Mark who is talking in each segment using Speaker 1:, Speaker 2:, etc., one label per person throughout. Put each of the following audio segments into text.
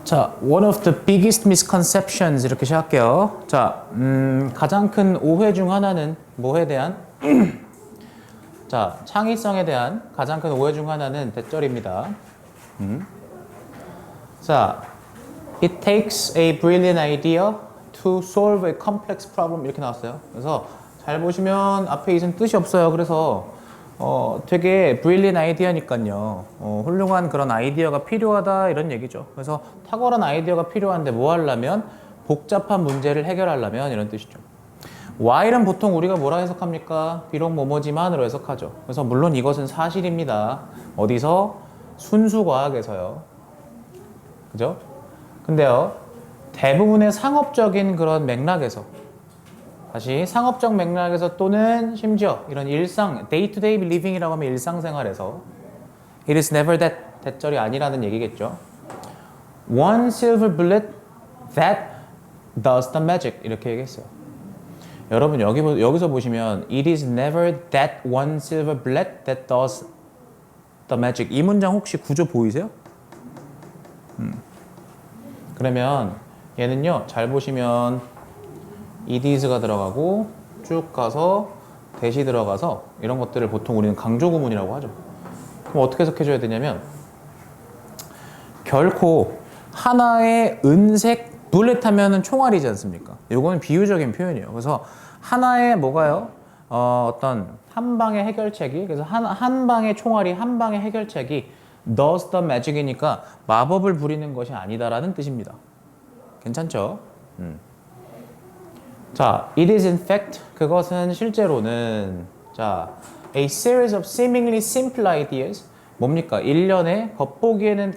Speaker 1: 자, one of the biggest misconceptions 이렇게 시작할게요. 자, 가장 큰 오해 중 하나는 뭐에 대한? 자, 창의성에 대한 가장 큰 오해 중 하나는 대절입니다. 자, it takes a brilliant idea to solve a complex problem 이렇게 나왔어요. 그래서 잘 보시면 앞에 있은 뜻이 없어요. 그래서 되게 brilliant 아이디어니까요. 훌륭한 그런 아이디어가 필요하다 이런 얘기죠. 그래서 탁월한 아이디어가 필요한데 뭐 하려면 복잡한 문제를 해결하려면 이런 뜻이죠. while은 보통 우리가 뭐라 해석합니까? 비록 뭐뭐지만으로 해석하죠. 그래서 물론 이것은 사실입니다. 어디서? 순수과학에서요. 그죠? 근데요, 대부분의 상업적인 그런 맥락에서 다시 상업적 맥락에서 또는 심지어 이런 일상, day-to-day living이라고 하면 일상생활에서 it is never that, 대절이 아니라는 얘기겠죠. One silver bullet that does the magic 이렇게 얘기했어요. 여러분 여기서 보시면 it is never that one silver bullet that does the magic 이 문장 혹시 구조 보이세요? 그러면 얘는요 잘 보시면 it is가 들어가고 쭉 가서 that이 들어가서 이런 것들을 보통 우리는 강조 구문이라고 하죠. 그럼 어떻게 해석해줘야 되냐면 결코 하나의 은색 블렛 하면은 총알이지 않습니까? 이거는 비유적인 표현이에요. 그래서 하나의 뭐가요? 어떤 한 방의 해결책이 그래서 한 방의 총알이 한 방의 해결책이 does the magic이니까 마법을 부리는 것이 아니다라는 뜻입니다. 괜찮죠? 자, it is in fact 그것은 실제로는 자, a series of seemingly simple ideas 뭡니까? 일련의 겉보기에는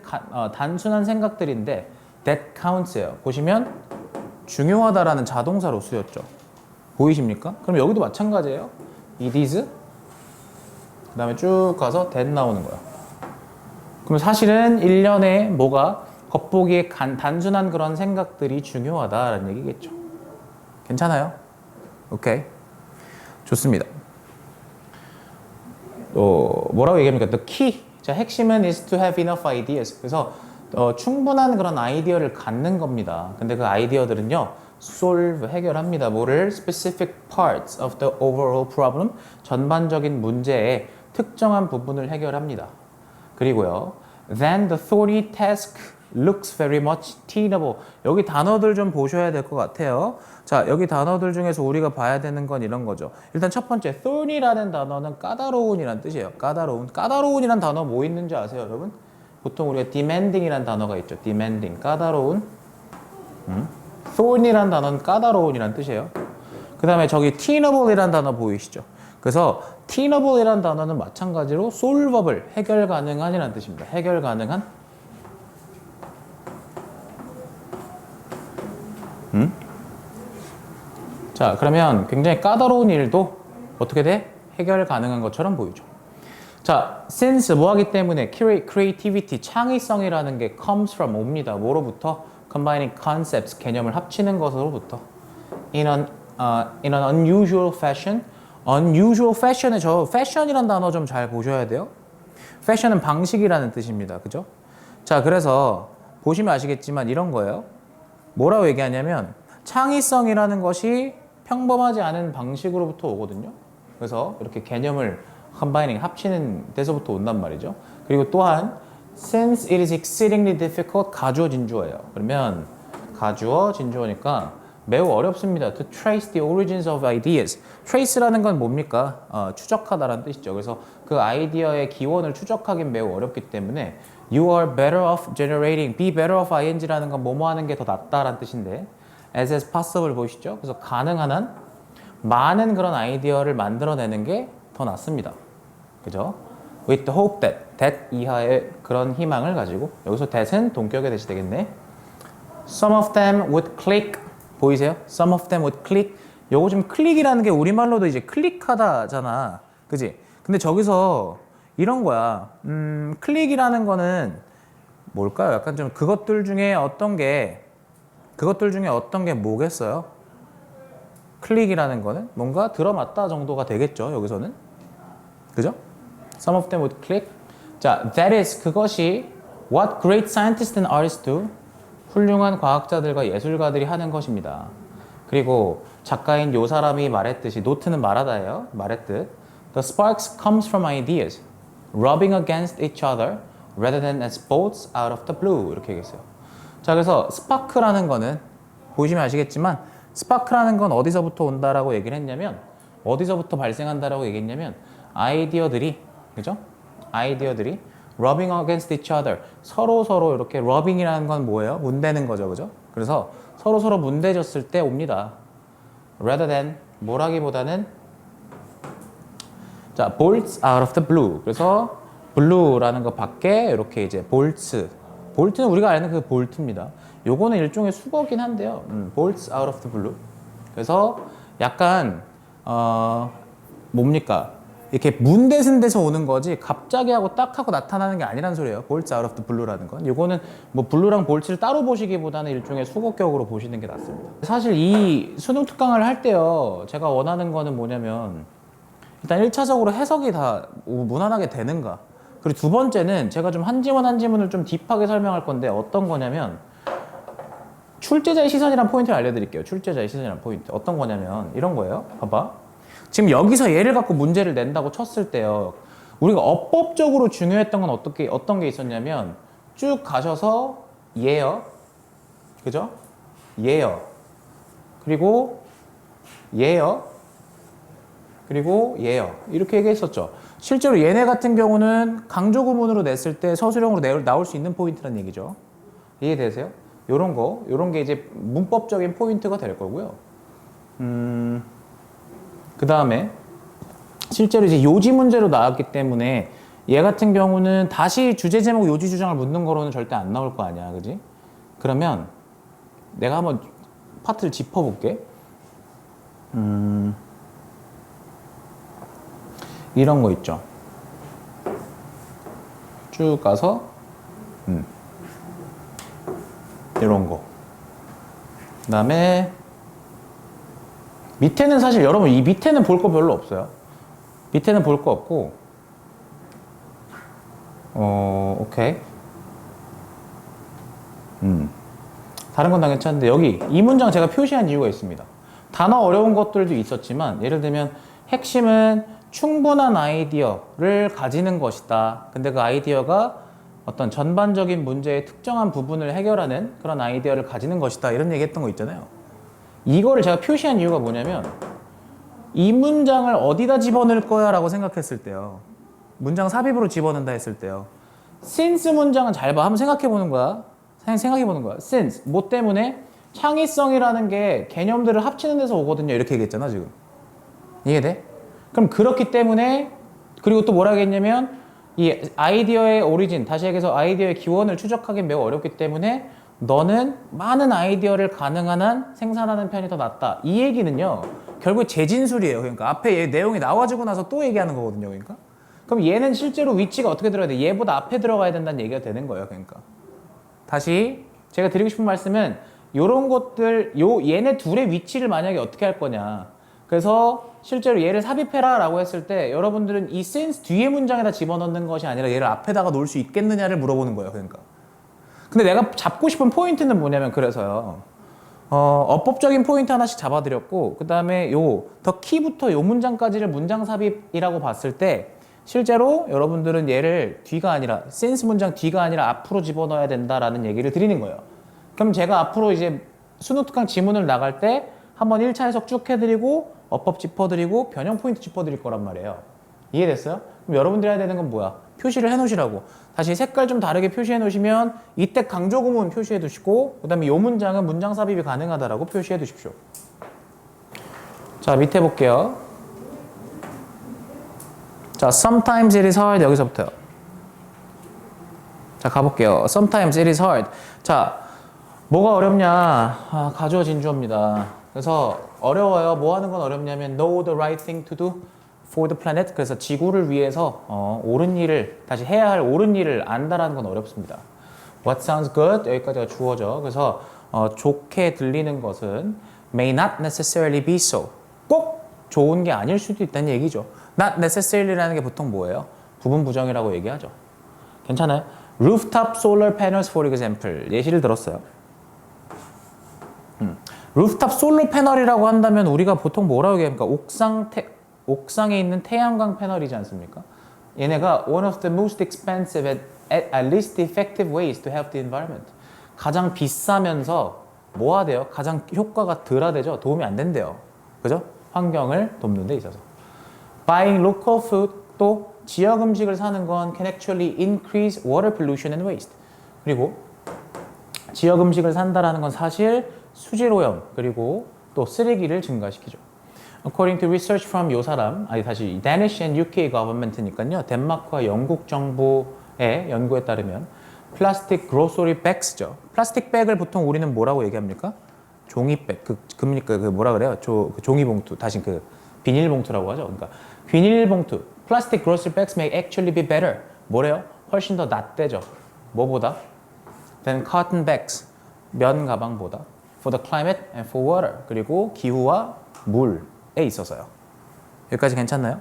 Speaker 1: 단순한 생각들인데 that counts예요. 보시면 중요하다라는 자동사로 쓰였죠. 보이십니까? 그럼 여기도 마찬가지예요. it is 그 다음에 쭉 가서 that 나오는 거예요. 그럼 사실은 일련의 뭐가 겉보기에 단순한 그런 생각들이 중요하다라는 얘기겠죠. 괜찮아요? 오케이. 좋습니다. 또 뭐라고 얘기합니까? The key. 자, 핵심은 is to have enough ideas. 그래서 충분한 그런 아이디어를 갖는 겁니다. 근데 그 아이디어들은요, solve, 해결합니다. 뭐를? specific parts of the overall problem. 전반적인 문제의 특정한 부분을 해결합니다. 그리고요, then the thorny task looks very much tenable. 여기 단어들 좀 보셔야 될 것 같아요. 자, 여기 단어들 중에서 우리가 봐야 되는 건 이런 거죠. 일단 첫 번째, thorny라는 단어는 까다로운이라는 뜻이에요. 까다로운. 까다로운이라는 단어 뭐 있는지 아세요, 여러분? 보통 우리가 demanding이라는 단어가 있죠. demanding, 까다로운. thorny라는 단어는 까다로운이라는 뜻이에요. 그 다음에 저기 tenable이라는 단어 보이시죠? 그래서 tenable이라는 단어는 마찬가지로 solveable, 해결 가능한이라는 뜻입니다. 해결 가능한. 자, 그러면 굉장히 까다로운 일도 어떻게 돼? 해결 가능한 것처럼 보이죠. 자, since 뭐하기 때문에 creativity, 창의성이라는 게 comes from 옵니다. 뭐로부터? combining concepts, 개념을 합치는 것으로부터. in an unusual fashion. unusual fashion에 저 fashion이라는 단어 좀 잘 보셔야 돼요. fashion은 방식이라는 뜻입니다. 그죠? 자, 그래서 보시면 아시겠지만 이런 거예요. 뭐라고 얘기하냐면 창의성이라는 것이 평범하지 않은 방식으로부터 오거든요. 그래서 이렇게 개념을 combining, 합치는 데서부터 온단 말이죠. 그리고 또한 since it is exceedingly difficult, 가주어 진주어예요. 그러면 가주어 진주어니까 매우 어렵습니다. To trace the origins of ideas. trace라는 건 뭡니까? 추적하다라는 뜻이죠. 그래서 그 아이디어의 기원을 추적하기는 매우 어렵기 때문에 you are better off generating, be better off ing라는 건 뭐뭐 하는 게 더 낫다라는 뜻인데 as possible 보이시죠? 그래서 가능한 한 많은 그런 아이디어를 만들어내는 게 더 낫습니다. 그죠? With the hope that 이하의 그런 희망을 가지고 여기서 that은 동격의 that이 되겠네. Some of them would click 보이세요? Some of them would click. 요거 좀 클릭이라는 게 우리말로도 이제 클릭하다잖아. 그지? 근데 저기서 이런 거야. 클릭이라는 거는 뭘까요? 약간 좀 그것들 중에 어떤 게 뭐겠어요? 클릭이라는 거는 뭔가 들어맞다 정도가 되겠죠. 여기서는. 그죠? Some of them would click. 자, that is 그것이 what great scientists and artists do. 훌륭한 과학자들과 예술가들이 하는 것입니다. 그리고 작가인 요 사람이 말했듯이 노트는 말하다예요. 말했듯 The sparks comes from ideas rubbing against each other rather than as bolts out of the blue 이렇게 얘기했어요. 자, 그래서 스파크라는 거는 보시면 아시겠지만 스파크라는 건 어디서부터 온다라고 얘기를 했냐면 어디서부터 발생한다라고 얘기했냐면 아이디어들이 그죠? 아이디어들이 rubbing against each other 서로 이렇게 rubbing이라는 건 뭐예요? 문대는 거죠, 그죠? 그래서 서로 문대졌을 때 옵니다. rather than 뭐라기보다는 자 bolts out of the blue 그래서 blue라는 거 밖에 이렇게 이제 bolts 볼트는 우리가 아는 그 볼트입니다. 요거는 일종의 수거긴 한데요. bolts out of the blue. 그래서 약간 뭡니까? 이렇게 문대슨 데서 오는 거지 갑자기 하고 딱 하고 나타나는 게 아니란 소리예요. bolts out of the blue라는 건. 요거는 뭐 블루랑 볼트를 따로 보시기보다는 일종의 수거격으로 보시는 게 낫습니다. 사실 이 수능 특강을 할 때요. 제가 원하는 거는 뭐냐면 일단 1차적으로 해석이 다 무난하게 되는가. 그리고 두 번째는 제가 좀 한 지문을 좀 딥하게 설명할 건데 어떤 거냐면 출제자의 시선이란 포인트를 알려드릴게요. 출제자의 시선이란 포인트. 어떤 거냐면 이런 거예요. 봐봐. 지금 여기서 얘를 갖고 문제를 낸다고 쳤을 때요. 우리가 어법적으로 중요했던 건 어떤 게 있었냐면 쭉 가셔서 얘요. 그죠? 얘요. 그리고 얘요. 그리고 얘요. 이렇게 얘기했었죠. 실제로 얘네 같은 경우는 강조 구문으로 냈을 때 서술형으로 나올 수 있는 포인트란 얘기죠. 이해되세요? 요런 게 이제 문법적인 포인트가 될 거고요. 그 다음에 실제로 이제 요지 문제로 나왔기 때문에 얘 같은 경우는 다시 주제 제목 요지 주장을 묻는 거로는 절대 안 나올 거 아니야. 그지? 그러면 내가 한번 파트를 짚어볼게. 이런 거 있죠. 쭉 가서 이런 거. 그 다음에 밑에는 사실 여러분 이 밑에는 볼 거 별로 없어요. 밑에는 볼 거 없고 오케이. 다른 건 다 괜찮은데 여기 이 문장 제가 표시한 이유가 있습니다. 단어 어려운 것들도 있었지만 예를 들면 핵심은 충분한 아이디어를 가지는 것이다. 근데 그 아이디어가 어떤 전반적인 문제의 특정한 부분을 해결하는 그런 아이디어를 가지는 것이다. 이런 얘기 했던 거 있잖아요. 이거를 제가 표시한 이유가 뭐냐면 이 문장을 어디다 집어넣을 거야 라고 생각했을 때요. 문장 삽입으로 집어넣는다 했을 때요. since 문장은 잘 봐. 한번 생각해 보는 거야. 생각해 보는 거야. since 뭐 때문에 창의성이라는 게 개념들을 합치는 데서 오거든요. 이렇게 얘기했잖아 지금. 이해돼? 그럼 그렇기 때문에 그리고 또 뭐라 했냐면 이 아이디어의 오리진 다시 얘기해서 아이디어의 기원을 추적하기 매우 어렵기 때문에 너는 많은 아이디어를 가능한 한 생산하는 편이 더 낫다. 이 얘기는요. 결국 재진술이에요. 그러니까 앞에 얘 내용이 나와주고 나서 또 얘기하는 거거든요. 그러니까 그럼 얘는 실제로 위치가 어떻게 들어야 돼? 얘보다 앞에 들어가야 된다는 얘기가 되는 거예요. 그러니까 다시 제가 드리고 싶은 말씀은 요런 것들 얘네 둘의 위치를 만약에 어떻게 할 거냐. 그래서 실제로 얘를 삽입해라 라고 했을 때 여러분들은 이 since 뒤에 문장에다 집어넣는 것이 아니라 얘를 앞에다가 놓을 수 있겠느냐를 물어보는 거예요. 그러니까 근데 내가 잡고 싶은 포인트는 뭐냐면 그래서요. 어법적인 포인트 하나씩 잡아드렸고 그 다음에 더 키부터 요 문장까지를 문장 삽입이라고 봤을 때 실제로 여러분들은 얘를 뒤가 아니라 since 문장 뒤가 아니라 앞으로 집어넣어야 된다라는 얘기를 드리는 거예요. 그럼 제가 앞으로 이제 수능 특강 지문을 나갈 때 한번 1차 해석 쭉 해드리고 어법 짚어드리고 변형 포인트 짚어드릴 거란 말이에요. 이해됐어요? 그럼 여러분들이 해야 되는 건 뭐야? 표시를 해놓으시라고. 다시 색깔 좀 다르게 표시해 놓으시면 이때 강조 구문 표시해 두시고 그 다음에 이 문장은 문장 삽입이 가능하다라고 표시해 두십시오. 자 밑에 볼게요. 자 sometimes it is hard 여기서부터요. 자 가볼게요. sometimes it is hard. 자 뭐가 어렵냐? 가주어 진주어입니다. 그래서 어려워요. 뭐 하는 건 어렵냐면 know the right thing to do for the planet. 그래서 지구를 위해서 옳은 일을 다시 해야 할 옳은 일을 안다라는 건 어렵습니다. What sounds good 여기까지가 주어죠. 그래서 좋게 들리는 것은 may not necessarily be so. 꼭 좋은 게 아닐 수도 있다는 얘기죠. Not necessarily라는 게 보통 뭐예요? 부분 부정이라고 얘기하죠. 괜찮아요? Rooftop solar panels for example 예시를 들었어요. 루프탑 솔로 패널이라고 한다면 우리가 보통 뭐라고 얘기합니까? 옥상에 있는 태양광 패널이지 않습니까? 얘네가 one of the most expensive at least effective ways to help the environment. 가장 비싸면서 뭐 하대요? 가장 효과가 덜하대죠. 도움이 안 된대요. 그죠? 환경을 돕는 데 있어서. Buying local food, 또 지역 음식을 사는 건 can actually increase water pollution and waste. 그리고 지역 음식을 산다라는 건 사실 수질 오염 그리고 또 쓰레기를 증가시키죠. According to research from 요 사람, 다시 Danish and UK government니까요. 덴마크와 영국 정부의 연구에 따르면 플라스틱 grocery bags죠. 플라스틱 백을 보통 우리는 뭐라고 얘기합니까? 종이백, 그러니까 뭐라 그래요? 종이봉투, 다시 비닐봉투라고 하죠. 그러니까 비닐봉투, plastic grocery bags may actually be better. 뭐래요? 훨씬 더 낫대죠. 뭐보다? Than cotton bags, 면 가방보다. For the climate and for water. 그리고 기후와 물에 있어서요. 여기까지 괜찮나요?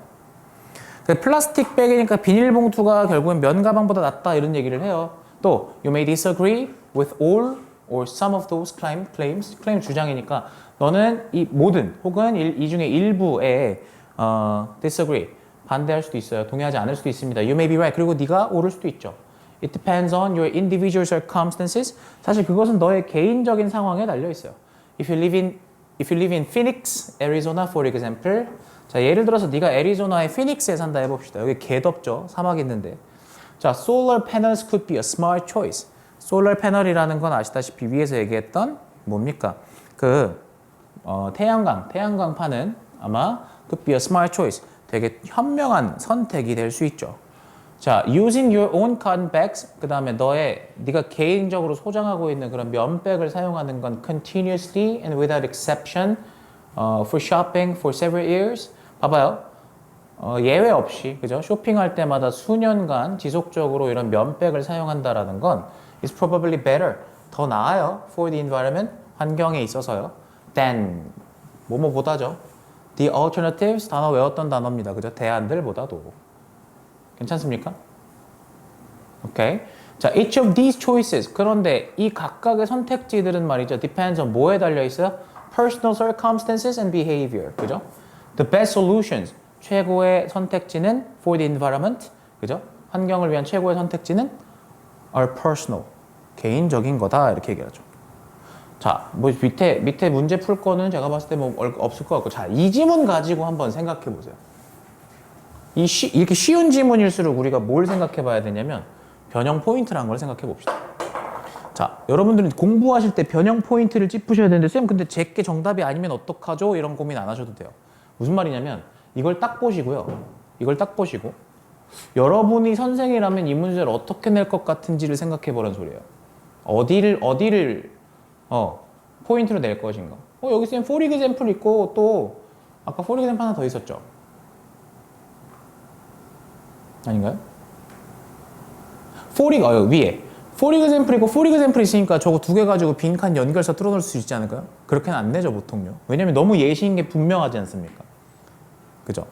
Speaker 1: 플라스틱 백이니까 비닐봉투가 결국엔 면 가방보다 낫다 이런 얘기를 해요. 또 you may disagree with all or some of those claims. 클레임 주장이니까 너는 이 모든 혹은 이 중에 일부에 disagree 반대할 수도 있어요. 동의하지 않을 수도 있습니다. You may be right. 그리고 네가 옳을 수도 있죠. It depends on your individual circumstances. 사실 그것은 너의 개인적인 상황에 달려 있어요. If you live in Phoenix, Arizona, for example. 자, 예를 들어서 네가 애리조나의 피닉스에 산다 해봅시다. 여기 개 덥죠. 사막 있는데. 자, solar panels could be a smart choice. 솔라 패널이라는 건 아시다시피 위에서 얘기했던 뭡니까? 태양광파는 아마 could be a smart choice. 되게 현명한 선택이 될 수 있죠. 자, using your own cotton bags, 그 다음에 네가 개인적으로 소장하고 있는 그런 면백을 사용하는 건 continuously and without exception for shopping for several years. 봐봐요. 예외 없이, 그죠? 쇼핑할 때마다 수년간 지속적으로 이런 면백을 사용한다라는 건 is probably better. 더 나아요. for the environment. 환경에 있어서요. than 뭐뭐보다죠. The alternatives 단어 외웠던 단어입니다. 그죠? 대안들보다도. 괜찮습니까? 오케이. 자, each of these choices. 그런데 이 각각의 선택지들은 말이죠. depends on 뭐에 달려 있어요? personal circumstances and behavior. 그죠? The best solutions. 최고의 선택지는 for the environment. 그죠? 환경을 위한 최고의 선택지는 are personal. 개인적인 거다. 이렇게 얘기하죠. 자, 뭐 밑에 문제 풀 거는 제가 봤을 때 뭐 없을 것 같고. 자, 이 지문 가지고 한번 생각해 보세요. 이렇게 쉬운 지문일수록 우리가 뭘 생각해 봐야 되냐면 변형 포인트라는 걸 생각해 봅시다. 자, 여러분들은 공부하실 때 변형 포인트를 짚으셔야 되는데 쌤 근데 제게 정답이 아니면 어떡하죠? 이런 고민 안 하셔도 돼요. 무슨 말이냐면 이걸 딱 보시고요. 이걸 딱 보시고 여러분이 선생이라면 이 문제를 어떻게 낼 것 같은지를 생각해 보라는 소리예요. 어디를 포인트로 낼 것인가. 여기 쌤 for example 있고 또 아까 for example 하나 더 있었죠. 아닌가요? 위에 for example 있고 for example 있으니까 저거 두 개 가지고 빈칸 연결서 뚫어놓을 수 있지 않을까요? 그렇게는 안 내죠 보통요. 왜냐면 너무 예시인 게 분명하지 않습니까? 그죠?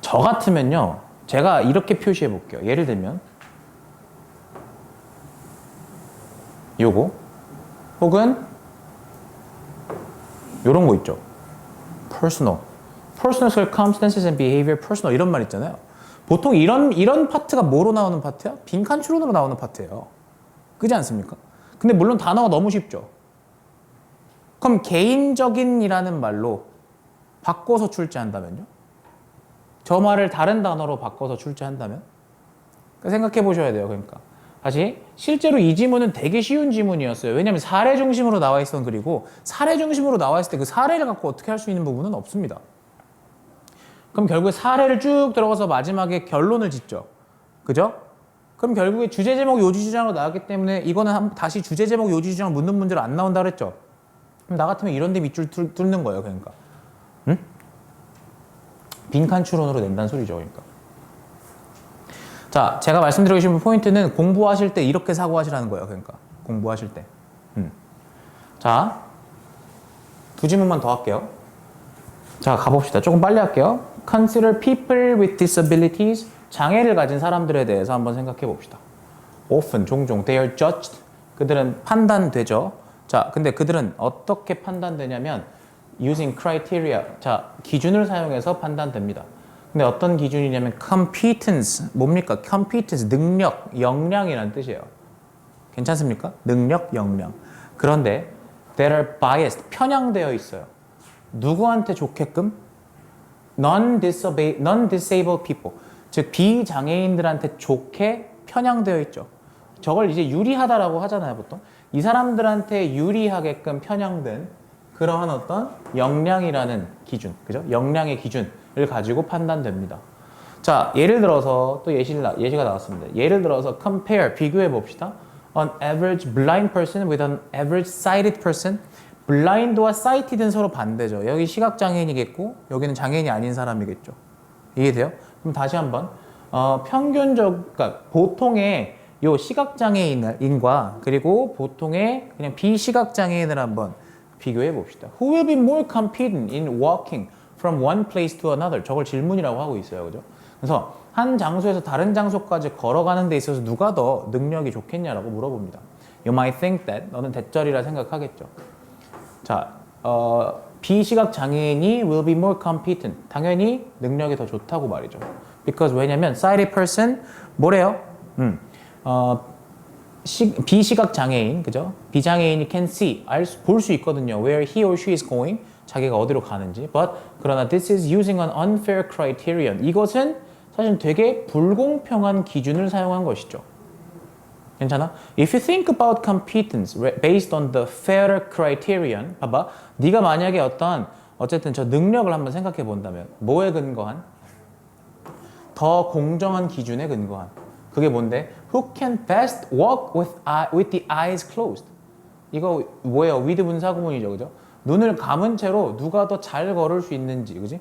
Speaker 1: 저 같으면요 제가 이렇게 표시해 볼게요. 예를 들면 요거 혹은 요런 거 있죠. personal circumstances and behavior, personal 이런 말 있잖아요. 보통 이런 파트가 뭐로 나오는 파트야? 빈칸 추론으로 나오는 파트예요. 그지 않습니까? 근데 물론 단어가 너무 쉽죠. 그럼 개인적인이라는 말로 바꿔서 출제한다면요? 저 말을 다른 단어로 바꿔서 출제한다면? 생각해 보셔야 돼요. 그러니까 다시 실제로 이 지문은 되게 쉬운 지문이었어요. 왜냐하면 사례 중심으로 나와 있던 글이고 사례 중심으로 나와 있을 때 그 사례를 갖고 어떻게 할 수 있는 부분은 없습니다. 그럼 결국에 사례를 쭉 들어가서 마지막에 결론을 짓죠. 그죠? 그럼 결국에 주제 제목 요지 주장으로 나왔기 때문에 이거는 다시 주제 제목 요지 주장을 묻는 문제로 안 나온다 그랬죠. 그럼 나 같으면 이런 데 밑줄 뚫는 거예요. 그러니까 응? 빈칸 추론으로 낸다는 소리죠. 그러니까 자, 제가 말씀드리고 싶은 포인트는 공부하실 때 이렇게 사고하시라는 거예요. 그러니까 공부하실 때. 자, 두 지문만 더 할게요. 자, 가봅시다. 조금 빨리 할게요. Consider people with disabilities. 장애를 가진 사람들에 대해서 한번 생각해 봅시다. Often, 종종, they are judged. 그들은 판단되죠. 자, 근데 그들은 어떻게 판단되냐면 using criteria. 자, 기준을 사용해서 판단됩니다. 근데 어떤 기준이냐면 competence. 뭡니까? competence, 능력, 역량이라는 뜻이에요. 괜찮습니까? 능력, 역량. 그런데 that are biased, 편향되어 있어요. 누구한테 좋게끔? non-disabled people. 즉 비장애인들한테 좋게 편향되어 있죠. 저걸 이제 유리하다라고 하잖아요, 보통. 이 사람들한테 유리하게끔 편향된 그러한 어떤 역량이라는 기준, 그죠? 역량의 기준을 가지고 판단됩니다. 자, 예를 들어서 또 예시가 나왔습니다. 예를 들어서 compare, 비교해 봅시다. An average blind person with an average sighted person. 블라인드와 사이티드는 서로 반대죠. 여기 시각장애인이겠고 여기는 장애인이 아닌 사람이겠죠. 이해돼요? 그럼 다시 한번 그러니까 보통의 요 시각장애인과 그리고 보통의 그냥 비시각장애인을 한번 비교해 봅시다. Who will be more competent in walking from one place to another? 저걸 질문이라고 하고 있어요. 그죠? 그래서 한 장소에서 다른 장소까지 걸어가는 데 있어서 누가 더 능력이 좋겠냐라고 물어봅니다. You might think that. 너는 대절이라 생각하겠죠. 자, 비시각 장애인이 will be more competent. 당연히 능력이 더 좋다고 말이죠. Because 왜냐면 sighted person 뭐래요? 비시각 장애인, 그죠? 비장애인이 can see, 볼 수 있거든요. Where he or she is going, 자기가 어디로 가는지. But 그러나 this is using an unfair criterion. 이것은 사실 되게 불공평한 기준을 사용한 것이죠. 괜찮아? If you think about competence based on the fairer criterion, 봐봐. 네가 만약에 어쨌든 저 능력을 한번 생각해 본다면 뭐에 근거한? 더 공정한 기준에 근거한. 그게 뭔데? Who can best walk with the eyes closed? 이거 뭐예요? with 분사구문이죠, 그죠? 눈을 감은 채로 누가 더 잘 걸을 수 있는지, 그지?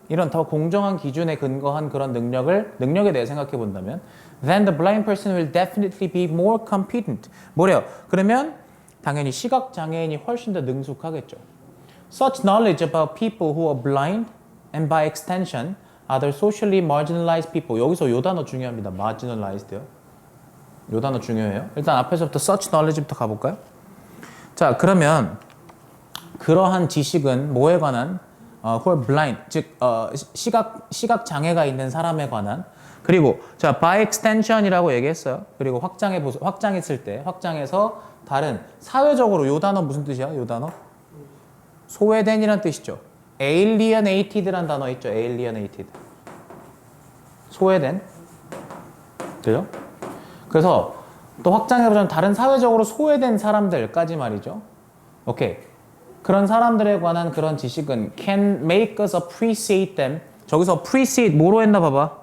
Speaker 1: 이런 더 공정한 기준에 근거한 그런 능력에 대해 생각해 본다면 then the blind person will definitely be more competent. 뭐래요? 그러면 당연히 시각장애인이 훨씬 더 능숙하겠죠. Such knowledge about people who are blind and by extension other socially marginalized people. 여기서 요 단어 중요합니다. marginalized요. 요 단어 중요해요. 일단 앞에서부터 such knowledge부터 가볼까요? 자, 그러면 그러한 지식은 뭐에 관한? who are blind, 즉 시각 장애가 있는 사람에 관한. 그리고 자 by extension이라고 얘기했어요. 그리고 확장했을 때 확장해서 다른 사회적으로 요 단어 무슨 뜻이야? 요 단어 소외된이란 뜻이죠. alienated란 단어 있죠. alienated 소외된. 그죠? 그래서 또 확장해보자면 다른 사회적으로 소외된 사람들까지 말이죠. 오케이. 그런 사람들에 관한 그런 지식은 can make us appreciate them. 저기서 appreciate 뭐로 했나 봐봐.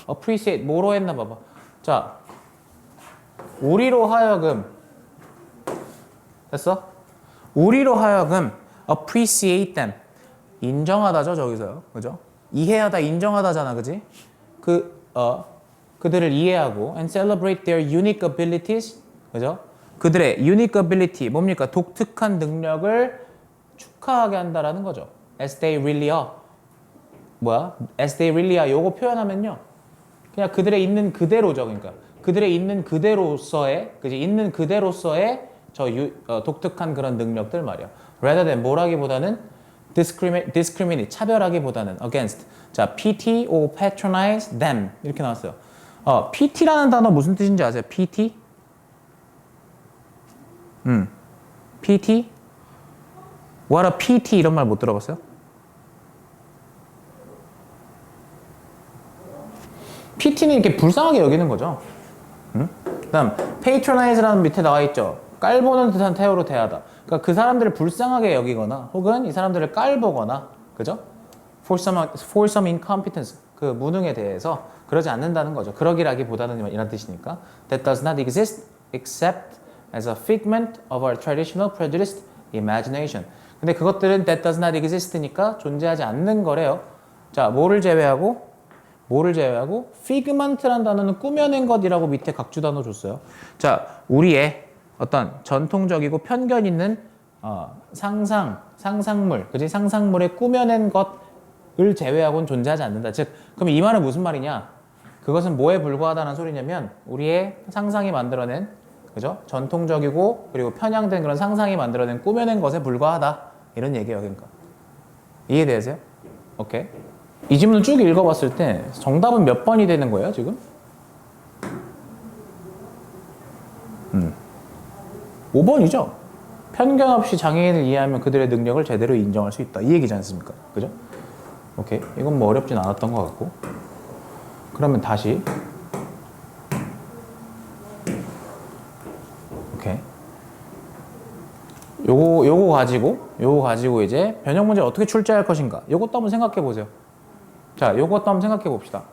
Speaker 1: appreciate 뭐로 했나 봐봐. 자, 우리로 하여금 됐어? 우리로 하여금 appreciate them. 인정하다죠, 저기서요. 그죠? 이해하다, 인정하다잖아, 그지? 그들을 이해하고 and celebrate their unique abilities. 그죠? 그들의 unique ability, 뭡니까? 독특한 능력을 축하하게 한다라는 거죠. As they really are. As they really are. 요거 표현하면요. 그냥 그들의 있는 그대로죠. 그러니까 그들의 있는 그대로서의, 그지? 있는 그대로서의 독특한 그런 능력들 말이야. Rather than 뭐라기보다는 discriminate, 차별하기보다는 against. 자, PT or patronize them 이렇게 나왔어요. PT라는 단어 무슨 뜻인지 아세요? PT? PT? What a PT 이런 말 못 들어봤어요? PT는 이렇게 불쌍하게 여기는 거죠. 그 다음 patronize라는 밑에 나와 있죠. 깔보는 듯한 태도로 대하다. 그러니까 그 사람들을 불쌍하게 여기거나 혹은 이 사람들을 깔보거나, 그죠? For some incompetence, 그 무능에 대해서 그러지 않는다는 거죠. 그러기라기보다는 이런 뜻이니까. That does not exist except as a figment of our traditional prejudiced imagination. 근데 그것들은 that does not exist니까 존재하지 않는 거래요. 자, 뭐를 제외하고? figment라는 단어는 꾸며낸 것이라고 밑에 각주 단어 줬어요. 자, 우리의 어떤 전통적이고 편견 있는 상상물, 그지? 상상물에 꾸며낸 것을 제외하고는 존재하지 않는다. 즉, 그럼 이 말은 무슨 말이냐? 그것은 뭐에 불과하다는 소리냐면 우리의 상상이 만들어낸, 그죠? 전통적이고 그리고 편향된 그런 상상이 만들어낸 꾸며낸 것에 불과하다. 이런 얘기예요. 그러니까 이해되세요? 오케이. 이 질문을 쭉 읽어봤을 때 정답은 몇 번이 되는 거예요, 지금? 5번이죠. 편견 없이 장애인을 이해하면 그들의 능력을 제대로 인정할 수 있다. 이 얘기지 않습니까? 그죠? 오케이. 이건 뭐 어렵진 않았던 것 같고. 그러면 다시. 오케이. 요거 가지고 이제 변형 문제를 어떻게 출제할 것인가. 요것도 한번 생각해 보세요. 자, 요것도 한번 생각해 봅시다.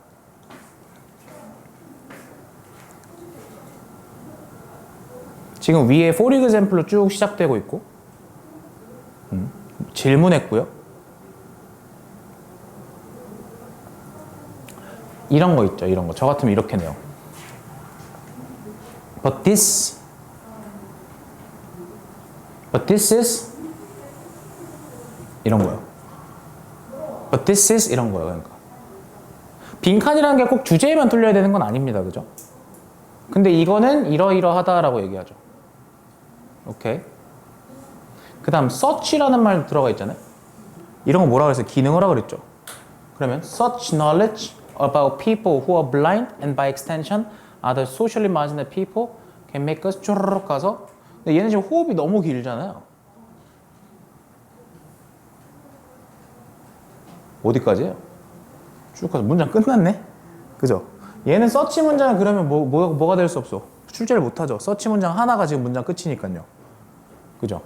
Speaker 1: 지금 위에 for example로 쭉 시작되고 있고, 질문했고요. 이런 거 있죠, 이런 거. 저 같으면 이렇게 내요. But this is 이런 거예요. But this is 이런 거예요. 그러니까 빈칸이라는 게 꼭 주제에만 뚫려야 되는 건 아닙니다, 그죠? 근데 이거는 이러이러하다라고 얘기하죠. 오케이. 그 다음 such라는 말 들어가 있잖아요. 이런 거 뭐라 그래서 기능어라 그랬죠. 그러면 such knowledge about people who are blind and by extension other socially marginal people can make us 쭈르륵 가서. 근데 얘는 지금 호흡이 너무 길잖아요. 어디까지예요? 쭉 가서 문장 끝났네? 그죠? 얘는 서치 문장은 그러면 뭐가 될 수 없어? 출제를 못하죠. 서치 문장 하나가 지금 문장 끝이니까요. 그죠?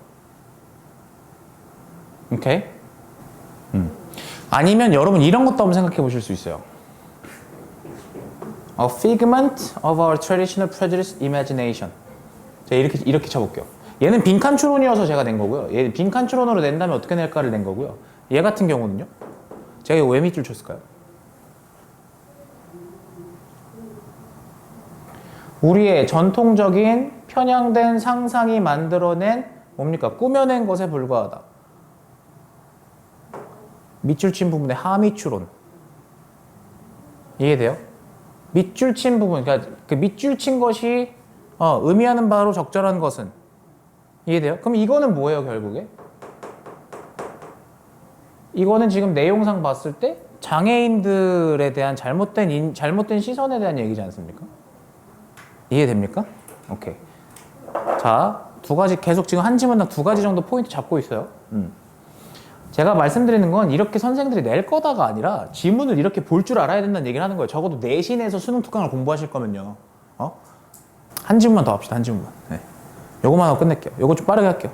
Speaker 1: 오케이? 아니면 여러분 이런 것도 한번 생각해 보실 수 있어요. A figment of our traditional prejudice imagination. 제가 이렇게 쳐볼게요. 얘는 빈칸 추론이어서 제가 낸 거고요. 얘 빈칸 추론으로 낸다면 어떻게 낼까를 낸 거고요. 얘 같은 경우는요. 제가 이거 왜 밑줄 쳤을까요? 우리의 전통적인 편향된 상상이 만들어낸 뭡니까? 꾸며낸 것에 불과하다. 밑줄 친 부분의 하미 추론. 이해돼요? 밑줄 친 부분, 그러니까 그 밑줄 친 것이 의미하는 바로 적절한 것은. 이해돼요? 그럼 이거는 뭐예요, 결국에? 이거는 지금 내용상 봤을 때 장애인들에 대한 잘못된 시선에 대한 얘기지 않습니까? 이해됩니까? 오케이. 자, 두 가지 계속 지금 한 지문당 두 가지 정도 포인트 잡고 있어요. 제가 말씀드리는 건 이렇게 선생들이 낼 거다가 아니라 지문을 이렇게 볼 줄 알아야 된다는 얘기를 하는 거예요. 적어도 내신에서 수능 특강을 공부하실 거면요. 한 지문만 더 합시다. 한 지문만. 네. 요거만 하고 끝낼게요. 요거 좀 빠르게 할게요.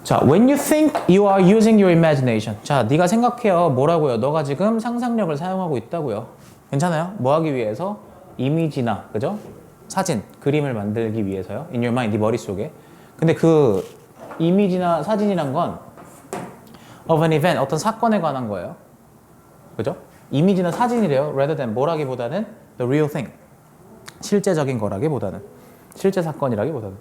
Speaker 1: 자, when you think you are using your imagination. 자, 네가 생각해요. 뭐라고요? 너가 지금 상상력을 사용하고 있다고요. 괜찮아요? 뭐 하기 위해서? 이미지나, 그죠? 사진, 그림을 만들기 위해서요. In your mind, 네 머릿속에. 근데 그 이미지나 사진이란 건 of an event, 어떤 사건에 관한 거예요. 그죠? 이미지나 사진이래요. rather than 뭐라기보다는 the real thing. 실제적인 거라기보다는. 실제 사건이라기보다는.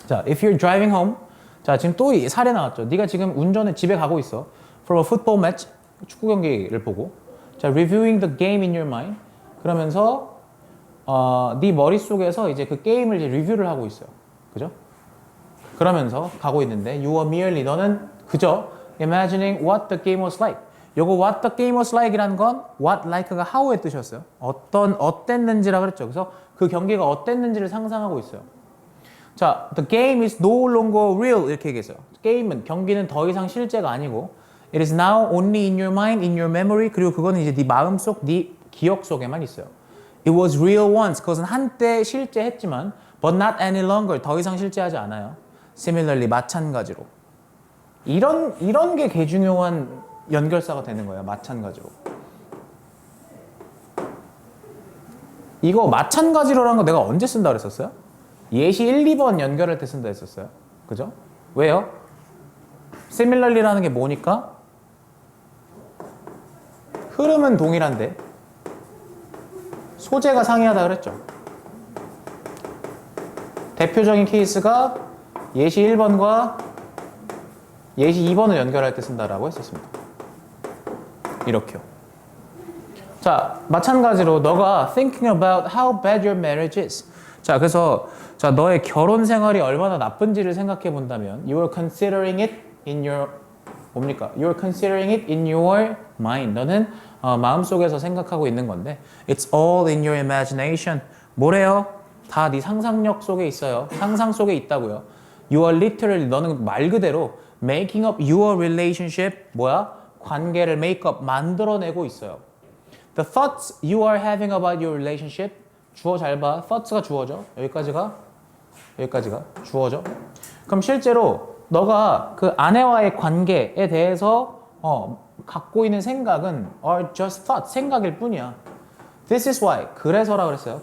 Speaker 1: 자, if you're driving home. 자, 지금 또 사례 나왔죠. 네가 지금 운전해 집에 가고 있어. From a football match. 축구 경기를 보고. 자, reviewing the game in your mind. 그러면서 네 머릿속에서 이제 그 게임을 이제 리뷰를 하고 있어요. 그죠? 그러면서 가고 있는데 you are merely 너는 그저 imagining what the game was like. 요거 what the game was like이라는 건 what like가 how의 뜻이었어요. 어땠는지라 그랬죠. 그래서 그 경기가 어땠는지를 상상하고 있어요. 자, the game is no longer real 이렇게 얘기했어요. 경기는 더 이상 실제가 아니고 it is now only in your mind, in your memory. 그리고 그거는 이제 네 마음속, 네 기억 속에만 있어요. It was real once. 그것은 한때 실제했지만 but not any longer. 더 이상 실제하지 않아요. Similarly, 마찬가지로. 이런 게 개중요한 연결사가 되는 거예요. 마찬가지로. 이거 마찬가지로라는 거 내가 언제 쓴다 그랬었어요? 예시 1, 2번 연결할 때 쓴다 했었어요. 그죠? 왜요? Similarly라는 게 뭐니까? 흐름은 동일한데 소재가 상이하다 그랬죠. 대표적인 케이스가 예시 1번과 예시 2번을 연결할 때 쓴다라고 했었습니다. 이렇게요. 자, 마찬가지로 너가 thinking about how bad your marriage is. 자, 그래서 자, 너의 결혼 생활이 얼마나 나쁜지를 생각해 본다면 you are considering it in your 뭡니까? You are considering it in your mind. 너는 마음속에서 생각하고 있는 건데 it's all in your imagination. 뭐래요? 다 네 상상력 속에 있어요. 상상 속에 있다고요. You are literally 너는 말 그대로 making up your relationship 뭐야? 관계를 make up 만들어내고 있어요. The thoughts you are having about your relationship 주어 잘 봐. thoughts가 주어죠. 여기까지가 주어죠. 그럼 실제로 너가 그 아내와의 관계에 대해서 갖고 있는 생각은 are just thoughts, 생각일 뿐이야. This is why. 그래서라 그랬어요.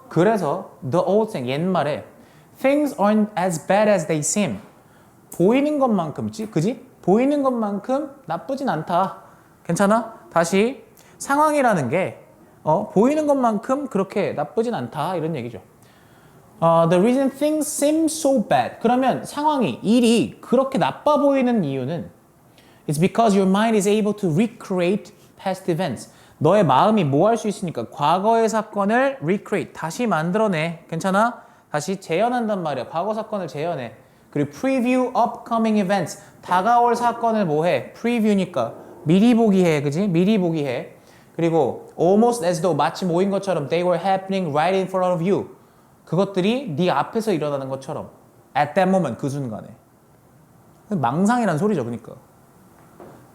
Speaker 1: 그래서 the old saying, 옛말에 things aren't as bad as they seem. 보이는 것만큼, 그지? 보이는 것만큼 나쁘진 않다. 괜찮아? 다시 상황이라는 게 보이는 것만큼 그렇게 나쁘진 않다. 이런 얘기죠. The reason things seem so bad. 그러면 상황이, 일이 그렇게 나빠 보이는 이유는 It's because your mind is able to recreate past events. 너의 마음이 뭐 할 수 있으니까 과거의 사건을 recreate, 다시 만들어내. 괜찮아? 다시 재현한단 말이야. 과거 사건을 재현해. 그리고 preview upcoming events. 다가올 사건을 뭐 해? preview니까 미리 보기 해. 그지? 미리 보기 해. 그리고 almost as though 마치 모인 것처럼 they were happening right in front of you. 그것들이 네 앞에서 일어나는 것처럼 at that moment, 그 순간에. 망상이란 소리죠. 그러니까.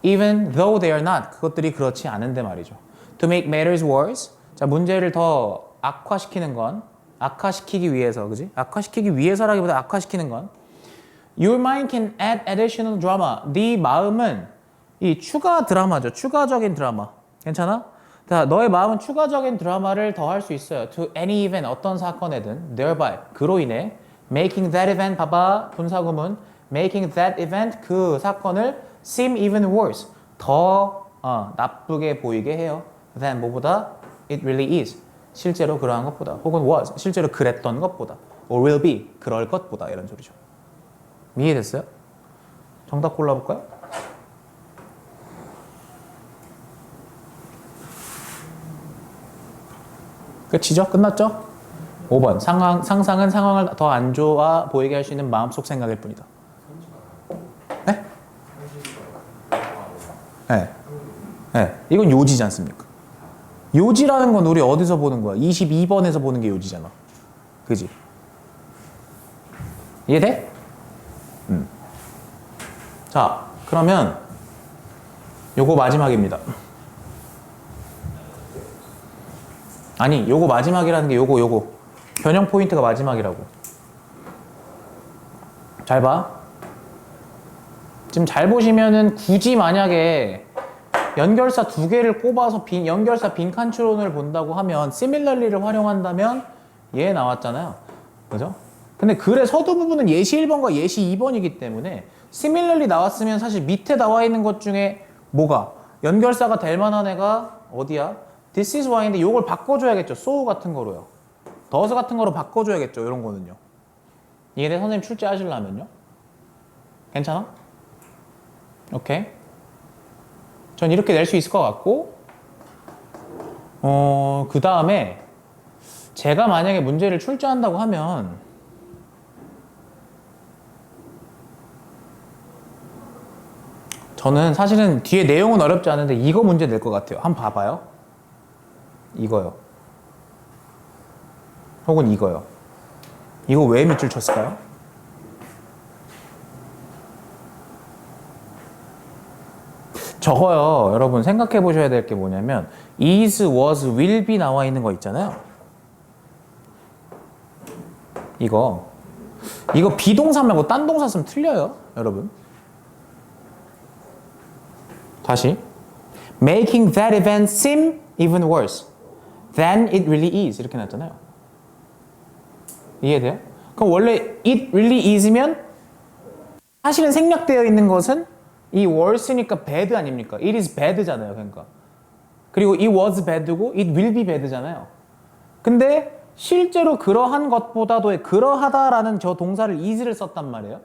Speaker 1: Even though they are not. 그것들이 그렇지 않은데 말이죠. To make matters worse. 자, 문제를 더 악화시키는 건 악화시키기 위해서, 그지? 악화시키기 위해서라기보다 악화시키는 건 Your mind can add additional drama. 네 마음은 이 추가 드라마죠. 추가적인 드라마. 괜찮아? 자, 너의 마음은 추가적인 드라마를 더 할 수 있어요. To any event, 어떤 사건에든 thereby, 그로 인해 making that event, 봐봐, 분사구문 making that event, 그 사건을 seem even worse, 더 나쁘게 보이게 해요. than 뭐보다 it really is, 실제로 그러한 것보다, 혹은 was, 실제로 그랬던 것보다, or will be, 그럴 것보다, 이런 소리죠. 이해됐어요? 정답 골라볼까요? 끝이죠? 끝났죠? 5번. 상상은 상황을 더 안 좋아 보이게 할 수 있는 마음속 생각일 뿐이다. 네? 네. 네. 이건 요지지 않습니까? 요지라는 건 우리 어디서 보는 거야? 22번에서 보는 게 요지잖아. 그지? 이해돼? 자, 그러면 요거 마지막입니다. 아니, 요거 마지막이라는 게 요거 변형 포인트가 마지막이라고. 잘 봐. 지금 잘 보시면은 굳이 만약에 연결사 두 개를 꼽아서 연결사 빈칸 추론을 본다고 하면 similarly를 활용한다면 얘 나왔잖아요. 그죠? 근데 글의 서두 부분은 예시 1번과 예시 2번이기 때문에 similarly 나왔으면 사실 밑에 나와 있는 것 중에 뭐가 연결사가 될 만한 애가 어디야? This is why인데 요걸 바꿔줘야겠죠. so 같은 거로요. does 같은 거로 바꿔줘야겠죠. 이런 거는요. 이해돼? 선생님 출제하시려면요. 괜찮아? 오케이. 전 이렇게 낼 수 있을 것 같고 그 다음에 제가 만약에 문제를 출제한다고 하면 저는 사실은 뒤에 내용은 어렵지 않은데 이거 문제 낼 것 같아요. 한번 봐봐요. 이거요. 혹은 이거요. 이거 왜 밑줄 쳤을까요? 저거요. 여러분 생각해 보셔야 될 게 뭐냐면 is, was, will be 나와 있는 거 있잖아요. 이거 비동사 말고 딴 동사 쓰면 틀려요. 여러분. 다시. Making that event seem even worse than it really is. 이렇게 나왔잖아요. 이해돼요? 그럼 원래 it really is면 사실은 생략되어 있는 것은 이 worse니까 bad 아닙니까? It is bad잖아요. 그러니까. 그리고 it was bad고 it will be bad잖아요. 근데 실제로 그러한 것보다도 그러하다라는 저 동사를 is를 썼단 말이에요.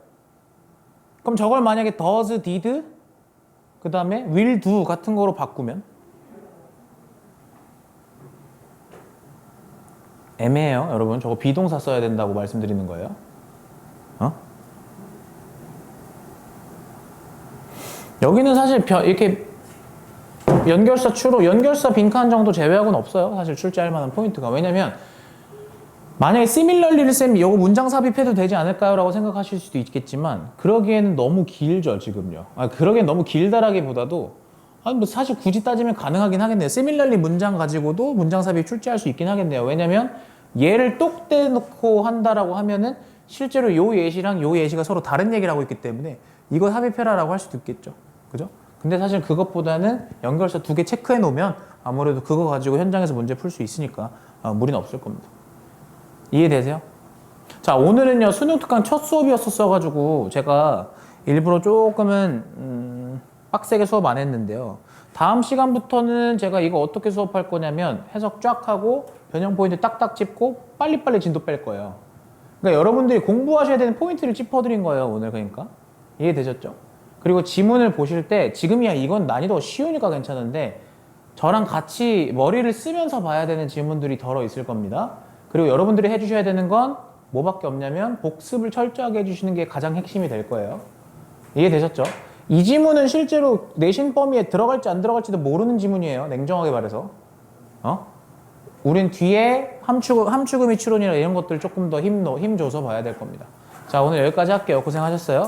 Speaker 1: 그럼 저걸 만약에 does, did, 그 다음에 will do 같은 거로 바꾸면 애매해요, 여러분. 저거 비동사 써야 된다고 말씀드리는 거예요. 어? 여기는 사실 이렇게 연결사 추로, 연결사 빈칸 정도 제외하고는 없어요. 사실 출제할 만한 포인트가. 왜냐면 만약에 similarly를 쌤 이거 문장 삽입해도 되지 않을까요? 라고 생각하실 수도 있겠지만 그러기에는 너무 길죠, 지금요. 그러기엔 너무 길다라기보다도 뭐 사실 굳이 따지면 가능하긴 하겠네요. similarly 문장 가지고도 문장 삽입 출제할 수 있긴 하겠네요. 왜냐면 얘를 똑 떼놓고 한다라고 하면은 실제로 요 예시랑 요 예시가 서로 다른 얘기를 하고 있기 때문에 이거 삽입해라라고 할 수도 있겠죠. 그죠? 근데 사실 그것보다는 연결사 2개 체크해 놓으면 아무래도 그거 가지고 현장에서 문제 풀 수 있으니까 무리는 없을 겁니다. 이해되세요? 자, 오늘은요 수능 특강 첫 수업이었었어가지고 제가 일부러 조금은 빡세게 수업 안 했는데요. 다음 시간부터는 제가 이거 어떻게 수업할 거냐면 해석 쫙 하고 변형 포인트 딱딱 짚고 빨리빨리 진도 뺄 거예요. 그러니까 여러분들이 공부하셔야 되는 포인트를 짚어드린 거예요, 오늘. 그러니까 이해되셨죠? 그리고 지문을 보실 때 지금이야 이건 난이도가 쉬우니까 괜찮은데 저랑 같이 머리를 쓰면서 봐야 되는 지문들이 덜어 있을 겁니다. 그리고 여러분들이 해주셔야 되는 건 뭐밖에 없냐면 복습을 철저하게 해주시는 게 가장 핵심이 될 거예요. 이해되셨죠? 이 지문은 실제로 내신 범위에 들어갈지 안 들어갈지도 모르는 지문이에요. 냉정하게 말해서. 우린 뒤에 함축음이 추론이나 이런 것들 조금 더 힘 줘서 봐야 될 겁니다. 자, 오늘 여기까지 할게요. 고생하셨어요.